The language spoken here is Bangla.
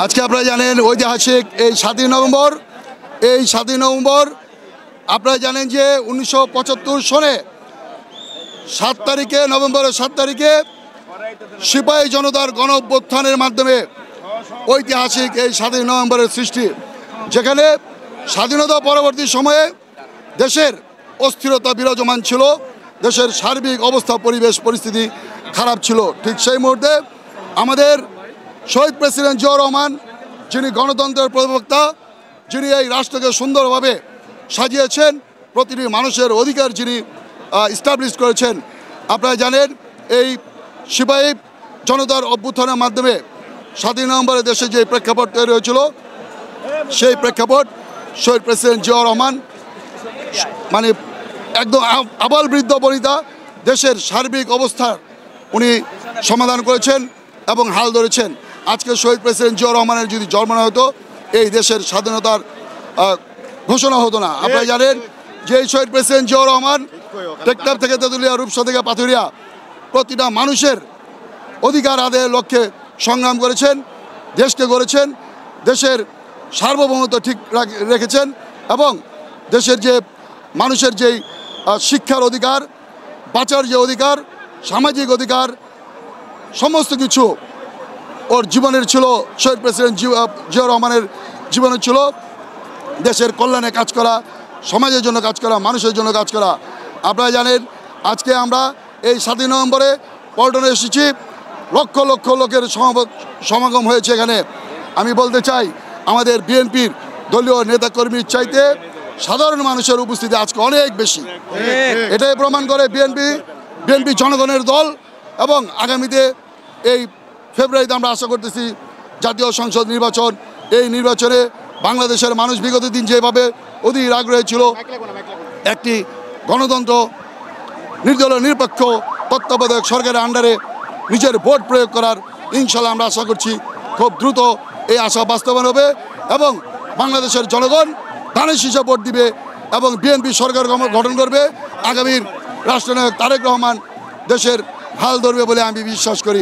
আজকে আপনারা জানেন ঐতিহাসিক এই 7ই নভেম্বর। এই 7ই নভেম্বর আপনারা জানেন যে 1975 সনে 7 তারিখে, নভেম্বরের 7 তারিখে সিপাহী জনতার গণ অভ্যুত্থানের মাধ্যমে ঐতিহাসিক এই 7ই নভেম্বরের সৃষ্টি, যেখানে স্বাধীনতা পরবর্তী সময়ে দেশের অস্থিরতা বিরাজমান ছিল, দেশের সার্বিক অবস্থা পরিবেশ পরিস্থিতি খারাপ ছিল। ঠিক সেই মুহূর্তে আমাদের শহীদ প্রেসিডেন্ট জিয়াউর রহমান, যিনি গণতন্ত্রের প্রবক্তা, যিনি এই রাষ্ট্রকে সুন্দরভাবে সাজিয়েছেন, প্রতিটি মানুষের অধিকার যিনি ইস্টাবলিশ করেছেন, আপনারা জানেন এই সিপাহী জনতার অভ্যুত্থানের মাধ্যমে 7ই নভেম্বরে দেশে যে প্রেক্ষাপট তৈরি হয়েছিল, সেই প্রেক্ষাপট শহীদ প্রেসিডেন্ট জিয়াউর রহমান মানে একদম আবাল বৃদ্ধ বনিতা দেশের সার্বিক অবস্থার উনি সমাধান করেছেন এবং হাল ধরেছেন। আজকে শহীদ প্রেসিডেন্ট জিয়াউর রহমানের যদি জন্ম না হতো, এই দেশের স্বাধীনতার ঘোষণা হতো না। আপনারা জানেন যে এই শহীদ প্রেসিডেন্ট জিয়াউর রহমান টেকনাফ থেকে তেঁতুলিয়া, রূপসা থেকে পাথুরিয়া প্রতিটা মানুষের অধিকার আদায়ের লক্ষ্যে সংগ্রাম করেছেন, দেশকে গড়েছেন, দেশের সার্বভৌমত্ব ঠিক রেখেছেন এবং দেশের যে মানুষের যেই শিক্ষার অধিকার, বাঁচার যে অধিকার, সামাজিক অধিকার, সমস্ত কিছু ওর জীবনের ছিল। শহীদ প্রেসিডেন্ট জিয়াউর রহমানের জীবনে ছিল দেশের কল্যাণে কাজ করা, সমাজের জন্য কাজ করা, মানুষের জন্য কাজ করা। আপনারা জানেন আজকে আমরা এই 7ই নভেম্বরে পল্টনে এসেছি, লক্ষ লক্ষ লোকের সমাগম হয়েছে এখানে। আমি বলতে চাই আমাদের বিএনপির দলীয় নেতাকর্মীর চাইতে সাধারণ মানুষের উপস্থিতি আজকে অনেক বেশি। এটাই প্রমাণ করে বিএনপি জনগণের দল এবং আগামীতে এই ফেব্রুয়ারিতে আমরা আশা করতেছি জাতীয় সংসদ নির্বাচন। এই নির্বাচনে বাংলাদেশের মানুষ বিগত দিন যেভাবে অধীর আগ্রহী ছিল একটি গণতন্ত্র, নির্দলীয় নিরপেক্ষ তত্ত্বাবধায়ক সরকারের আন্ডারে নিজের ভোট প্রয়োগ করার, ইনশাল্লাহ আমরা আশা করছি খুব দ্রুত এই আশা বাস্তবায়ন হবে এবং বাংলাদেশের জনগণ ধানের শীষে ভোট দিবে এবং বিএনপি সরকার গঠন করবে। আগামীর রাষ্ট্রনায়ক তারেক রহমান দেশের হাল ধরবে বলে আমি বিশ্বাস করি।